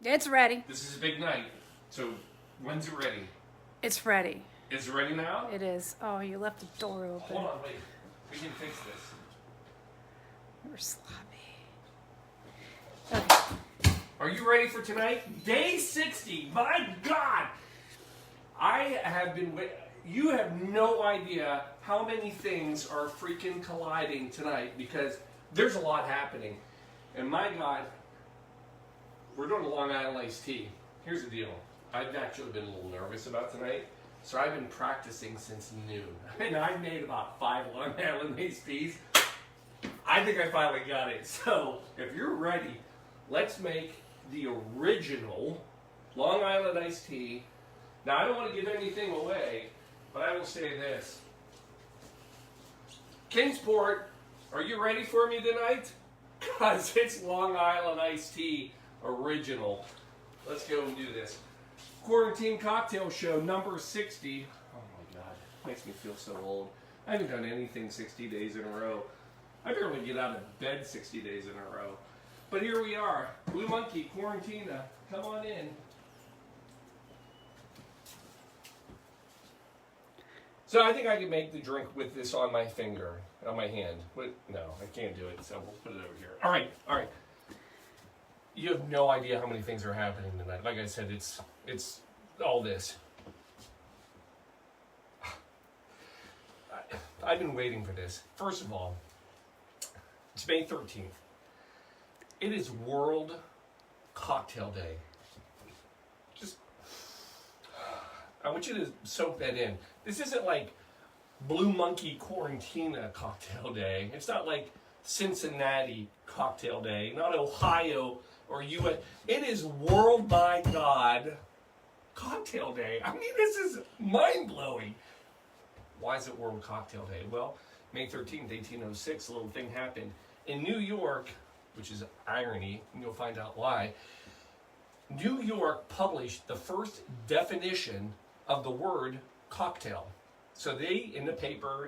It's ready. This is a big night. So when's it ready? It's ready. Is it ready now? It is. Oh, you left the door open. Hold on, wait. We can fix this. You're sloppy. Okay. Are you ready for tonight? Day 60. My God! I have been you have no idea how many things are freaking colliding tonight because there's a lot happening. And my God, we're doing a Long Island iced tea. Here's the deal. I've actually been a little nervous about tonight, so I've been practicing since noon. And I've made about 5 Long Island iced teas. I think I finally got it. So if you're ready, let's make the original Long Island iced tea. Now I don't want to give anything away, but I will say this. Kingsport, are you ready for me tonight? Because it's Long Island iced tea original. Let's go and do this. Quarantine Cocktail Show number 60. Oh my God, makes me feel so old. I haven't done anything 60 days in a row. I barely get out of bed 60 days in a row. But here we are. Blue Monkey, Quarantina, come on in. So I think I can make the drink with this on my finger, on my hand. No, I can't do it, so we'll put it over here. All right. You have no idea how many things are happening tonight. Like I said, it's all this. I've been waiting for this. First of all, it's May 13th. It is World Cocktail Day. I want you to soak that in. This isn't like Blue Monkey Quarantina Cocktail Day. It's not like Cincinnati Cocktail Day, not Ohio or US. It is World by God Cocktail Day. I mean, this is mind-blowing. Why is it World Cocktail Day? Well, May 13th, 1806, a little thing happened. In New York, which is irony, and you'll find out why, New York published the first definition of the word cocktail. So they, in the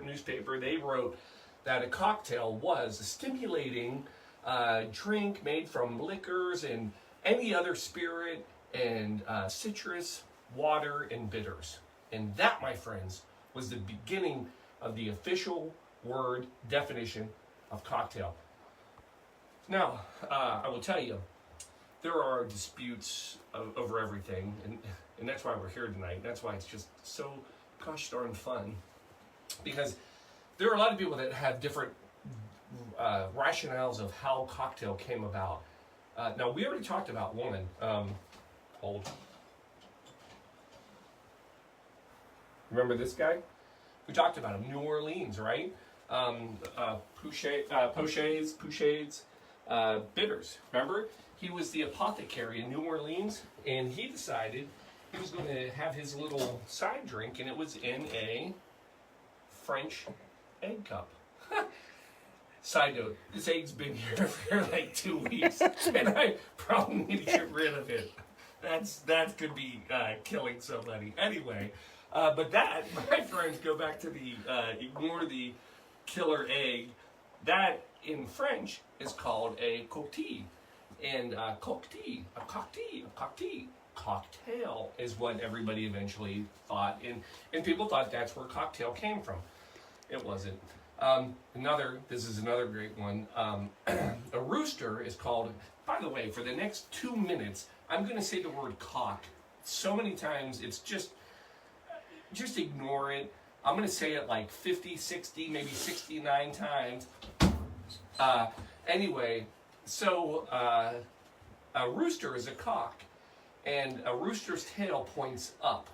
newspaper, they wrote that a cocktail was a stimulating drink made from liquors and any other spirit and citrus, water, and bitters. And that, my friends, was the beginning of the official word definition of cocktail. Now, I will tell you, there are disputes over everything, and that's why we're here tonight. That's why it's just so gosh darn fun. Because there are a lot of people that have different rationales of how cocktail came about. Now, we already talked about one. Remember this guy? We talked about him, New Orleans, right? Pochades, bitters. Remember? He was the apothecary in New Orleans, and he decided he was going to have his little side drink, and it was in a French egg cup. Side note, this egg's been here for like 2 weeks, and I probably need to get rid of it. That could be killing somebody. Anyway, but that, my friends, go back to the, ignore the killer egg. That, in French, is called a cocktail. And cocktail is what everybody eventually thought, and people thought that's where cocktail came from. It wasn't. This is another great one. A rooster is called, by the way, for the next 2 minutes, I'm going to say the word cock so many times, it's just ignore it. I'm going to say it like 50, 60, maybe 69 times. Anyway, so a rooster is a cock, and a rooster's tail points up.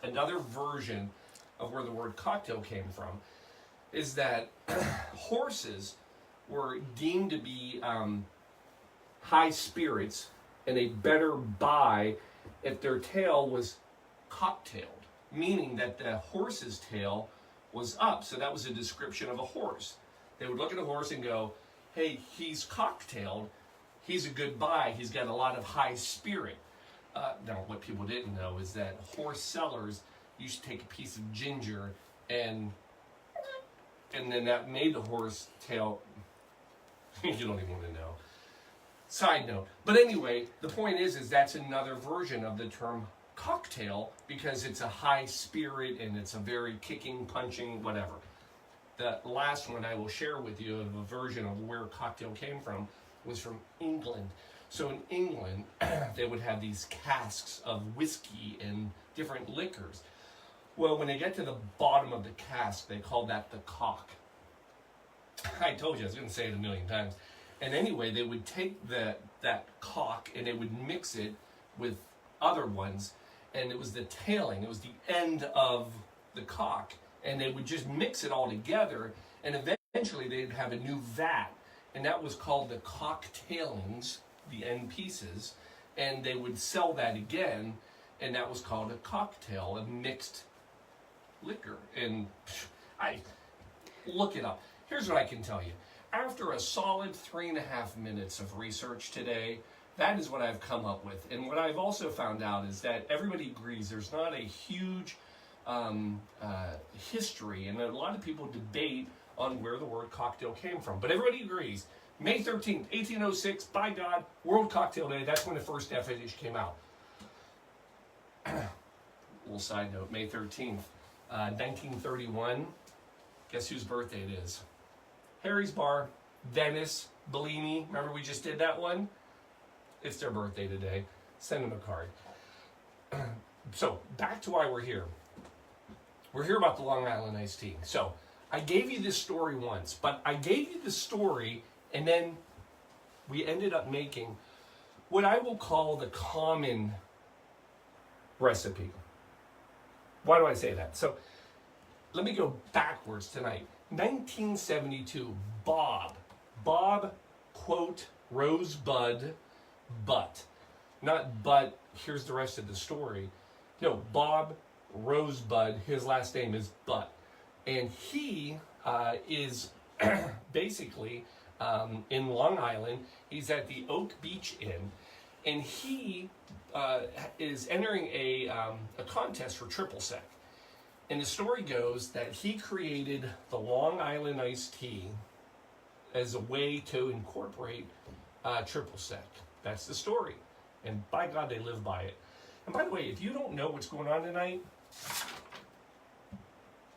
Another version of where the word cocktail came from is that horses were deemed to be high spirits, and a better buy if their tail was cocktailed, meaning that the horse's tail was up. So that was a description of a horse. They would look at a horse and go, hey, he's cocktailed, he's a good buy, he's got a lot of high spirit. Now, what people didn't know is that horse sellers used to take a piece of ginger and then that made the horse tail, you don't even want to know. Side note. But anyway, the point is that's another version of the term cocktail because it's a high spirit and it's a very kicking, punching, whatever. The last one I will share with you of a version of where cocktail came from was from England. So in England, they would have these casks of whiskey and different liquors. Well, when they get to the bottom of the cask, they call that the cock. I told you, I was going to say it a million times. And anyway, they would take that cock and they would mix it with other ones. And it was the tailing, it was the end of the cock. And they would just mix it all together. And eventually they'd have a new vat. And that was called the cocktailings, the end pieces. And they would sell that again. And that was called a cocktail, a mixed liquor. And I look it up. Here's what I can tell you. After a solid 3.5 minutes of research today, that is what I've come up with. And what I've also found out is that everybody agrees there's not a huge history, and a lot of people debate on where the word cocktail came from. But everybody agrees. May 13th, 1806, by God, World Cocktail Day. That's when the first definition came out. Little side note, May 13th, 1931. Guess whose birthday it is? Harry's Bar, Dennis, Bellini. Remember we just did that one? It's their birthday today. Send them a card. So, back to why we're here. We're here about the Long Island iced tea. So, I gave you this story once, but I gave you the story and then we ended up making what I will call the common recipe. Why do I say that? So, let me go backwards tonight. 1972, Bob, quote, Rosebud, but. Not but, here's the rest of the story. No, Bob Rosebud, his last name is Butt. And he is basically in Long Island. He's at the Oak Beach Inn. And he is entering a contest for triple sec. And the story goes that he created the Long Island iced tea as a way to incorporate triple sec. That's the story. And by God, they live by it. And by the way, if you don't know what's going on tonight,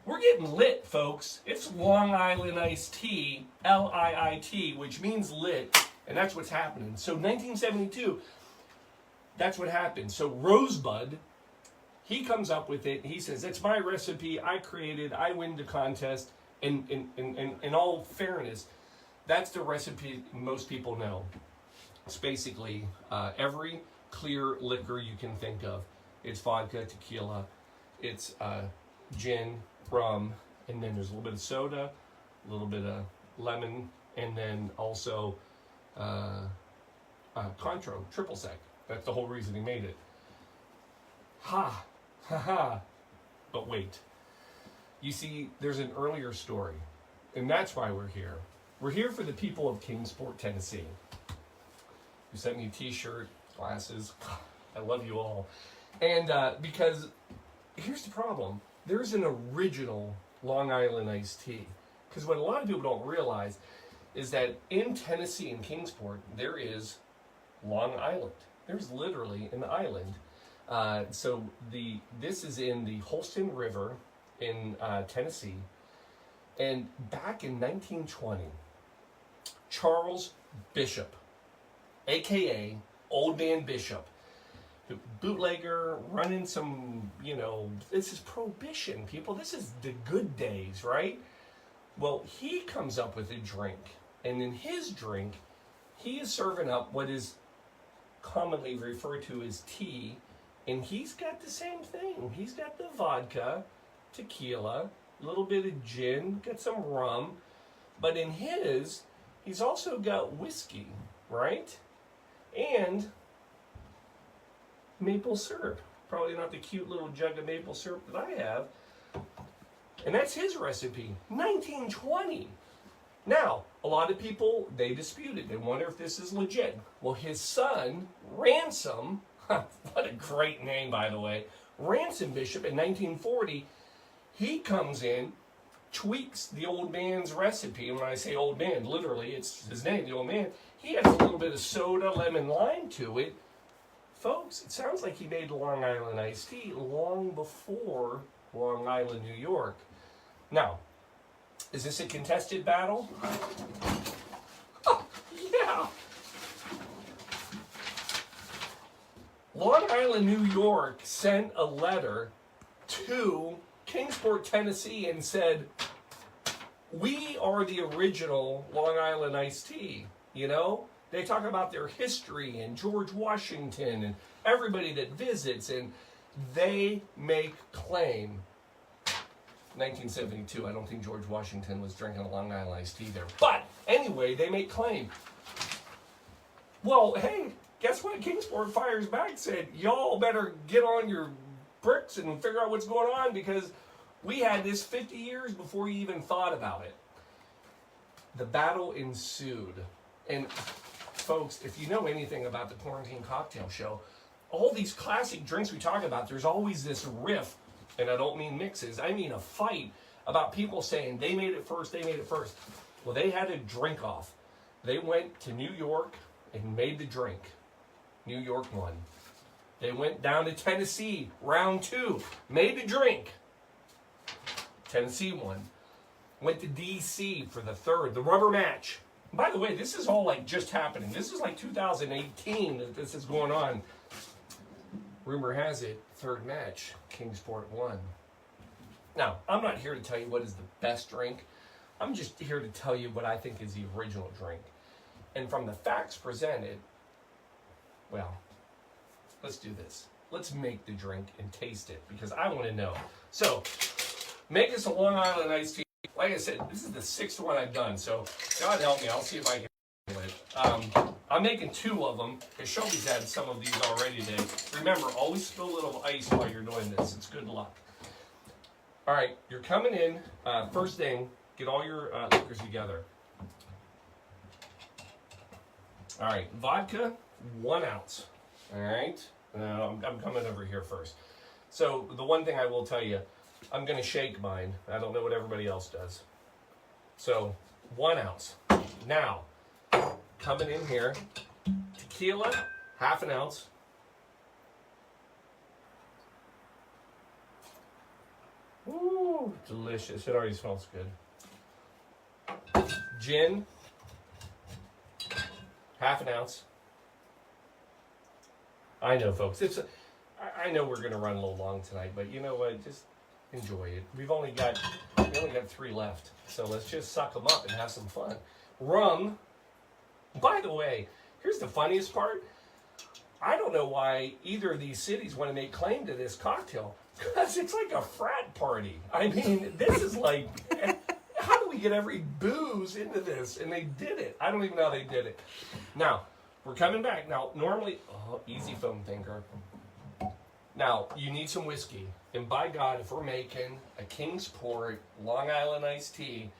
we're getting lit, folks. It's Long Island iced tea, L-I-I-T, which means lit, and that's what's happening. So 1972, that's what happened. So Rosebud, he comes up with it. He says, it's my recipe. I created. I win the contest. And in all fairness, that's the recipe most people know. It's basically every clear liquor you can think of. It's vodka, tequila, it's gin, rum, and then there's a little bit of soda, a little bit of lemon, and then also Cointreau, triple sec. That's the whole reason he made it. Ha ha. But wait. You see, there's an earlier story, and that's why we're here. We're here for the people of Kingsport, Tennessee. You sent me a t-shirt, glasses. I love you all. And because here's the problem. There's an original Long Island iced tea. Because what a lot of people don't realize is that in Tennessee, in Kingsport, there is Long Island. There's literally an island. So this is in the Holston River in Tennessee. And back in 1920, Charles Bishop, a.k.a. Old Man Bishop, bootlegger, running some, this is prohibition, people. This is the good days, right? Well, he comes up with a drink. And in his drink, he is serving up what is commonly referred to as tea. And he's got the same thing. He's got the vodka, tequila, a little bit of gin, got some rum. But in his, he's also got whiskey, right? And maple syrup. Probably not the cute little jug of maple syrup that I have. And that's his recipe. 1920. Now, a lot of people, they dispute it. They wonder if this is legit. Well, his son, Ransom, what a great name, by the way, Ransom Bishop in 1940, he comes in, tweaks the old man's recipe. And when I say old man, literally, it's his name, the old man. he adds a little bit of soda, lemon, lime to it. Folks, it sounds like he made Long Island iced tea long before Long Island, New York. Now, is this a contested battle? Oh, yeah. Long Island, New York sent a letter to Kingsport, Tennessee and said, we are the original Long Island iced tea, you know? They talk about their history and George Washington and everybody that visits, and they make claim. 1972, I don't think George Washington was drinking a Long Island iced tea there. But anyway, they make claim. Well, hey, guess what? Kingsport fires back, said, y'all better get on your bricks and figure out what's going on, because we had this 50 years before you even thought about it. The battle ensued. And folks, if you know anything about the Quarantine Cocktail Show, all these classic drinks we talk about, there's always this riff, and I don't mean mixes, I mean a fight about people saying they made it first, they made it first. Well, they had a drink off. They went to New York and made the drink. New York won. They went down to Tennessee, round 2, made the drink. Tennessee won. Went to D.C. for the third, the rubber match. By the way, this is all like just happening. This is like 2018 that this is going on. Rumor has it, third match, Kingsport won. Now, I'm not here to tell you what is the best drink. I'm just here to tell you what I think is the original drink. And from the facts presented, well, let's do this. Let's make the drink and taste it, because I want to know. So, make us a Long Island iced tea. Like I said, this is the 6th one I've done, so God help me, I'll see if I can do it. I'm making 2 of them, because Shelby's had some of these already today. Remember, always spill a little ice while you're doing this. It's good luck. All right, you're coming in. First thing, get all your liquors together. All right, vodka, 1 ounce. All right, I'm coming over here first. So the one thing I will tell you, I'm going to shake mine. I don't know what everybody else does. So 1 ounce. Now, coming in here, tequila, 1/2 ounce. Ooh, delicious. It already smells good. Gin, 1/2 ounce. I know, folks. I know we're going to run a little long tonight, but you know what? Just enjoy it. We only got 3 left, so let's just suck them up and have some fun. Rum. By the way, here's the funniest part. I don't know why either of these cities want to make claim to this cocktail, because it's like a frat party. I mean, this is like, how do we get every booze into this? And they did it. I don't even know how they did it. Now, we're coming back. Now, normally, easy foam thinker. Now, you need some whiskey. And by God, if we're making a Kingsport Long Island iced tea,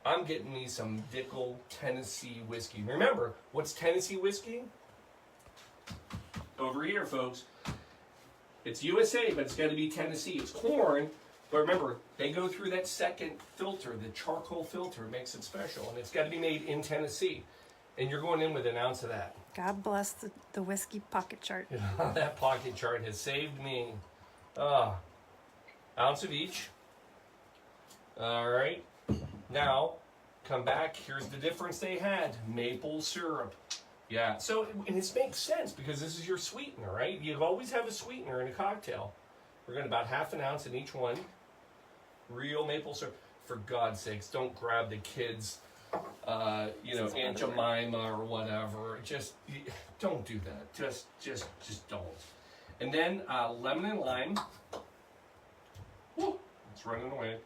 I'm getting me some Dickel Tennessee whiskey. Remember, what's Tennessee whiskey? Over here, folks. It's USA, but it's got to be Tennessee. It's corn, but remember, they go through that second filter, the charcoal filter. It makes it special, and it's got to be made in Tennessee. And you're going in with 1 ounce of that. God bless the whiskey pocket chart. That pocket chart has saved me. Ounce of each. All right. Now, come back. Here's the difference they had. Maple syrup. Yeah. So, and this makes sense because this is your sweetener, right? You always have a sweetener in a cocktail. We're going to about 1/2 ounce in each one. Real maple syrup. For God's sakes, don't grab the kids, Aunt Jemima or whatever. Just don't do that. Just don't. And then lemon and lime. Woo, it's running away.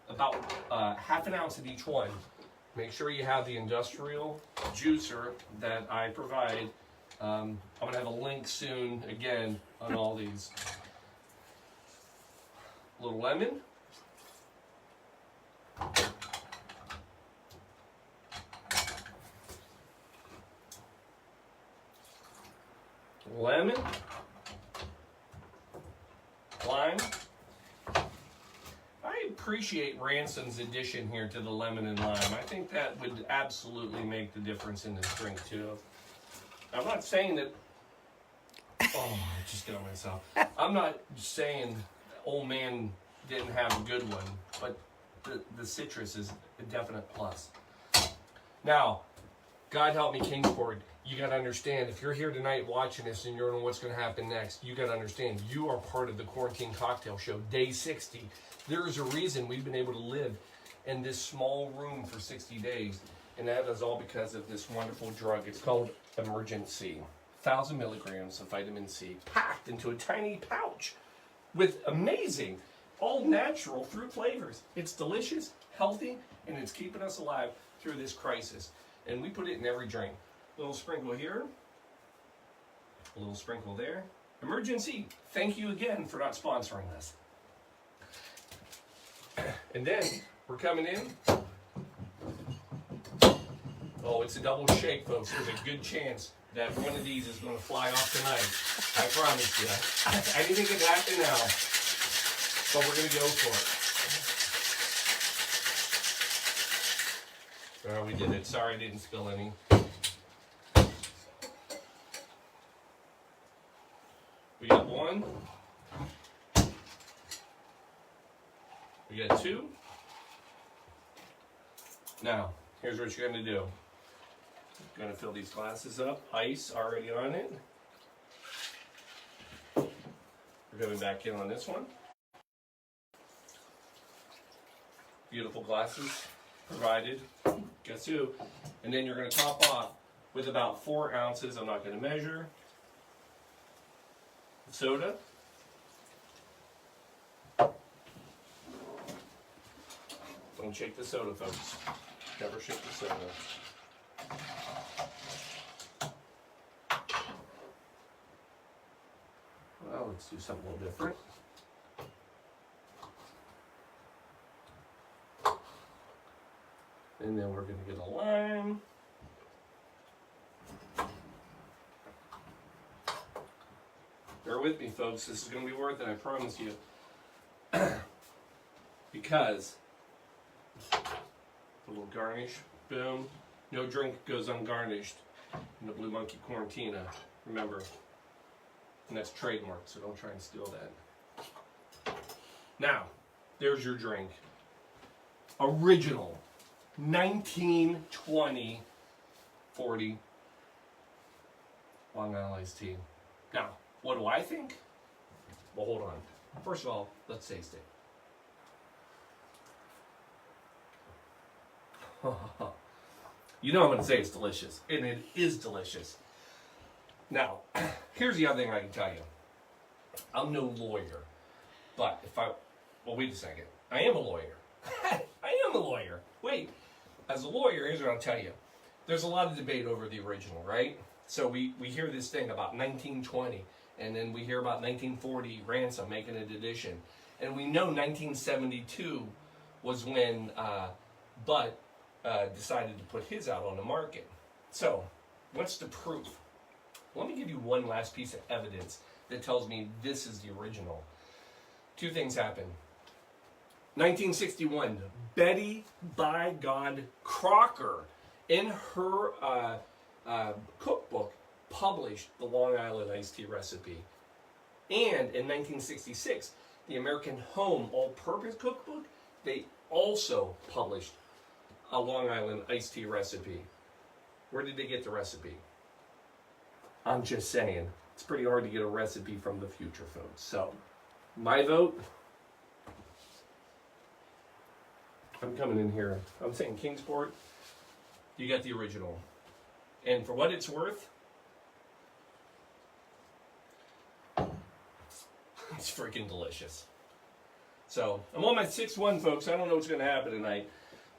About 1/2 ounce of each one. Make sure you have the industrial juicer that I provide. I'm going to have a link soon, again, on all these. A little lemon. Lemon. Lime. I appreciate Ransom's addition here to the lemon and lime. I think that would absolutely make the difference in this drink too. I'm not saying that. Oh, I just got myself. I'm not saying old man didn't have a good one, but the citrus is a definite plus. Now, God help me, Kingsport. You got to understand, if you're here tonight watching this and you don't know what's going to happen next, you got to understand you are part of the Quarantine Cocktail Show, day 60. There is a reason we've been able to live in this small room for 60 days, and that is all because of this wonderful drug. It's called Emergency. 1,000 milligrams of vitamin C packed into a tiny pouch with amazing, all natural fruit flavors. It's delicious, healthy, and it's keeping us alive through this crisis. And we put it in every drink. A little sprinkle here, a little sprinkle there. Emergency, thank you again for not sponsoring us. And then we're coming in. Oh, it's a double shake, folks. There's a good chance that one of these is going to fly off tonight. I promise you. Anything can happen now, but we're going to go for it. Oh, we did it. Sorry I didn't spill any. We got one. We got two. Now, here's what you're going to do. You're going to fill these glasses up. Ice already on it. We're coming back in on this one. Beautiful glasses provided. Guess who? And then you're going to top off with about 4 ounces. I'm not going to measure. Soda. Don't shake the soda, folks. Never shake the soda. Well, let's do something a little different. And then we're going to get a lime. Bear with me, folks. This is going to be worth it, I promise you. Because a little garnish, boom. No drink goes ungarnished in the Blue Monkey Quarantina. Remember, and that's trademarked, so don't try and steal that. Now, there's your drink. Original 1920 40 Long Island iced tea. Now, what do I think? Well, hold on. First of all, let's taste it. You know I'm going to say it's delicious, and it is delicious. Now, here's the other thing I can tell you. I'm no lawyer, but well, wait a second. I am a lawyer. I am a lawyer. Wait, as a lawyer, here's what I'll tell you. There's a lot of debate over the original, right? So we hear this thing about 1920, and then we hear about 1940 Ransom making an edition. And we know 1972 was when Butt decided to put his out on the market. So, what's the proof? Let me give you one last piece of evidence that tells me this is the original. Two things happened. 1961, Betty by God Crocker, in her cookbook, published the Long Island iced tea recipe. And in 1966, the American Home All-Purpose Cookbook, they also published a Long Island iced tea recipe. Where did they get the recipe? I'm just saying, it's pretty hard to get a recipe from the future, folks. So, my vote, I'm coming in here. I'm saying Kingsport, you got the original. And for what it's worth, it's freaking delicious. So, I'm on my 6-1, folks. I don't know what's going to happen tonight.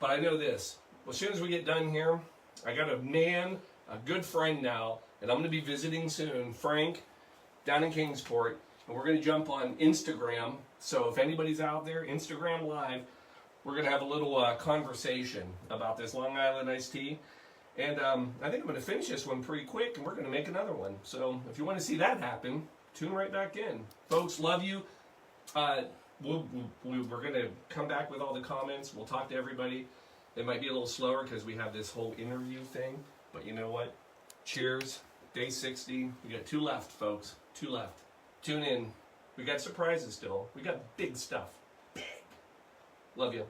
But I know this. As soon as we get done here, I got a good friend now, and I'm going to be visiting soon, Frank, down in Kingsport. And we're going to jump on Instagram. So if anybody's out there, Instagram Live, we're going to have a little conversation about this Long Island iced tea. And I think I'm going to finish this one pretty quick, and we're going to make another one. So if you want to see that happen, tune right back in. Folks, love you. we're going to come back with all the comments. We'll talk to everybody. It might be a little slower because we have this whole interview thing. But you know what? Cheers. Day 60. We got 2 left, folks. 2 left. Tune in. We got surprises still. We got big stuff. Big. Love you.